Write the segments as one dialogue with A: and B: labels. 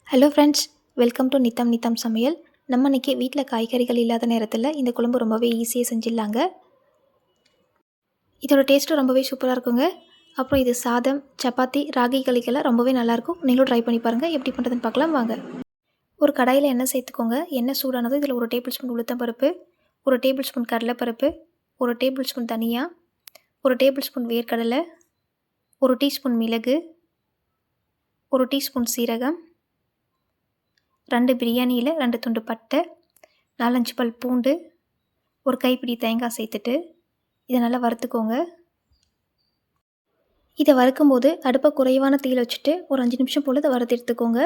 A: Hello friends, welcome to நித்தம் நித்தம் சமையல். நம்ம இன்றைக்கி வீட்டில் காய்கறிகள் இல்லாத நேரத்தில் இந்த குழம்பு ரொம்பவே ஈஸியாக செஞ்சிடலாங்க. இதோட டேஸ்ட்டும் ரொம்பவே சூப்பராக இருக்குங்க. அப்புறம் இது சாதம், சப்பாத்தி, ராகி களிக்கெல்லாம் ரொம்பவே நல்லாயிருக்கும். நீங்களும் ட்ரை பண்ணி பாருங்கள். எப்படி பண்ணுறதுன்னு பார்க்கலாம் வாங்க. ஒரு கடாயில் எண்ணெய் சேர்த்துக்கோங்க. எண்ணெய் சூடானது இதில் 1 டேபிள் ஸ்பூன் உளுத்தம்பருப்பு, 1 டேபிள் ஸ்பூன் கடலைப்பருப்பு, 1 டேபிள் ஸ்பூன் தனியா, 1 டேபிள் ஸ்பூன் வேர்க்கடலை, 1 டீஸ்பூன் மிளகு, 1 டீஸ்பூன் சீரகம், 2 பிரியாணியில் 2 துண்டு பட்டை, 4-5 பல் பூண்டு, ஒரு கைப்பிடி தேங்காய் சேர்த்துட்டு இதை நல்லா வறுத்துக்கோங்க. இதை வறுக்கும்போது அடுப்பை குறைவான தீயில் வச்சுட்டு ஒரு 5 நிமிஷம் போல் இதை வறுத்து எடுத்துக்கோங்க.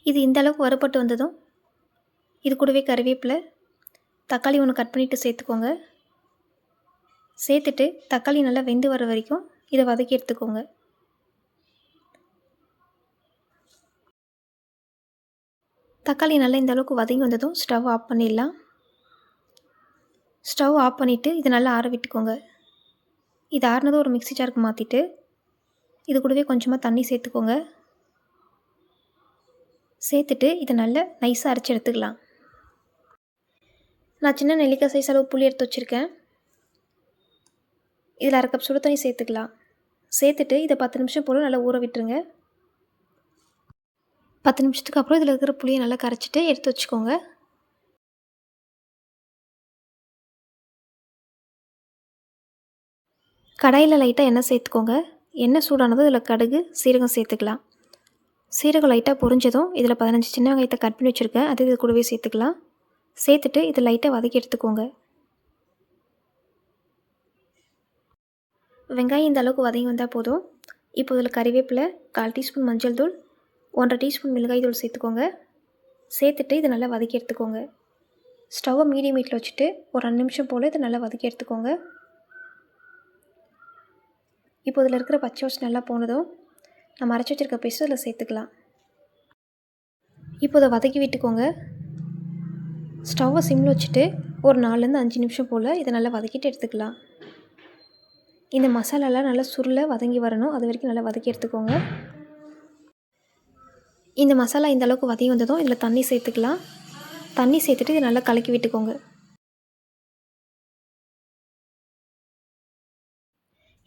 A: இது இந்த அளவுக்கு வறுபட்டு வந்ததும் இது கூடவே கறிவேப்பிலை, தக்காளி 1 கட் பண்ணிவிட்டு சேர்த்துக்கோங்க. சேர்த்துட்டு தக்காளி நல்லா வெந்து வர வரைக்கும் இதை வதக்கி எடுத்துக்கோங்க. தக்காளி நல்லா இந்த அளவுக்கு வதங்கி வந்ததும் ஸ்டவ் ஆஃப் பண்ணிடலாம். ஸ்டவ் ஆஃப் பண்ணிவிட்டு இதை நல்லா ஆற விட்டுக்கோங்க. இது ஆறினதும் ஒரு மிக்ஸி ஜாருக்கு மாற்றிட்டு இது கூடவே கொஞ்சமாக தண்ணி சேர்த்துக்கோங்க. சேர்த்துட்டு இதை நல்லா நைஸாக அரைச்சி எடுத்துக்கலாம். நான் சின்ன நெல்லிக்காய் சைஸ் அளவு புளி எடுத்து வச்சுருக்கேன். இதில் 1/2 கப் சுடு தண்ணி சேர்த்துக்கலாம். சேர்த்துட்டு இதை 10 நிமிஷம் போல் நல்லா ஊற விட்டுருங்க. 10 நிமிஷத்துக்கு அப்புறம் இதில் இருக்கிற புளியை நல்லா கரைச்சிட்டு எடுத்து வச்சுக்கோங்க. கடாயில் லைட்டாக எண்ணெய் சேர்த்துக்கோங்க. எண்ணெய் சூடானதும் இதில் கடுகு, சீரகம் சேர்த்துக்கலாம். சீரகம் லைட்டாக பொரிஞ்சதும் இதில் 15 சின்ன வெங்காயத்தை கட் பண்ணி வச்சுருக்கேன். அது இது கூடவே சேர்த்துக்கலாம். சேர்த்துட்டு இதை லைட்டாக வதக்கி எடுத்துக்கோங்க. வெங்காயம் இந்த அளவுக்கு வதங்கி வந்தால் போதும். இப்போ இதில் கறிவேப்பிலை, 1/4 டீஸ்பூன் மஞ்சள் தூள், 1/2 டீஸ்பூன் மிளகாய் தூள் சேர்த்துக்கோங்க. சேர்த்துட்டு இதை நல்லா வதக்கி எடுத்துக்கோங்க. ஸ்டவ்வை மீடியம் ஹீட்டில் வச்சுட்டு ஒரு 2 நிமிஷம் போல் இதை நல்லா வதக்கி எடுத்துக்கோங்க. இப்போ இதில் இருக்கிற பச்சை வாசனை நல்லா போனதும் நம்ம அரைச்சி வச்சுருக்க பேஸ்ட் இதில் சேர்த்துக்கலாம். இப்போ இதை வதக்கி விட்டுக்கோங்க. ஸ்டவ்வை சிம்மில் வச்சுட்டு ஒரு 4-5 நிமிஷம் போல் இதை நல்லா வதக்கிட்டு எடுத்துக்கலாம். இந்த மசாலாலாம் நல்லா சுருள வதங்கி வரணும். அது வரைக்கும் நல்லா வதக்கி எடுத்துக்கோங்க. இந்த மசாலா இந்த அளவுக்கு வதங்கி வந்ததும் இதில் தண்ணி சேர்த்துக்கலாம். தண்ணி சேர்த்துட்டு இதை நல்லா கலக்கி விட்டுக்கோங்க.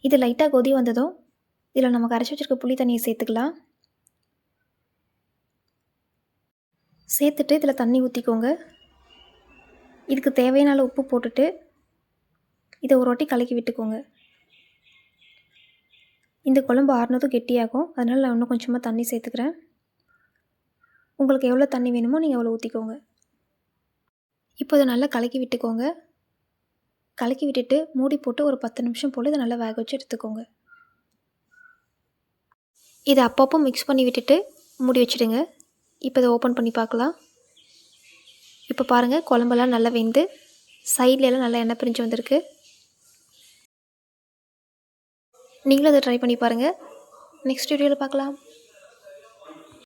A: இது லைட்டாக கொதி வந்ததும் இதில் நம்ம கரைச்சி வச்சுருக்க புளி தண்ணியை சேர்த்துக்கலாம். சேர்த்துட்டு இதில் தண்ணி ஊற்றிக்கோங்க. இதுக்கு தேவையான அளவு உப்பு போட்டுட்டு இதை ஒரு வாட்டி கலக்கி விட்டுக்கோங்க. இந்த குழம்பு ஆறுனதும் கெட்டியாகும். அதனால் நான் இன்னும் கொஞ்சமாக தண்ணி சேர்த்துக்கிறேன். உங்களுக்கு எவ்வளோ தண்ணி வேணுமோ நீங்கள் அவ்வளோ ஊற்றிக்கோங்க. இப்போ இதை நல்லா கலக்கி விட்டுக்கோங்க. கலக்கி விட்டுட்டு மூடி போட்டு ஒரு 10 நிமிஷம் போல் இதை நல்லா வேக வச்சு எடுத்துக்கோங்க. இதை அப்பப்போ மிக்ஸ் பண்ணி விட்டுட்டு மூடி வச்சுடுங்க. இப்போ இதை ஓப்பன் பண்ணி பார்க்கலாம். இப்போ பாருங்கள், குழம்பெல்லாம் நல்லா வெந்து சைட்லலாம் நல்லா எண்ணெய் பிரிஞ்சு வந்திருக்கு. நீங்களும் அதை ட்ரை பண்ணி பாருங்கள். நெக்ஸ்ட் வீடியோவில் பார்க்கலாம்.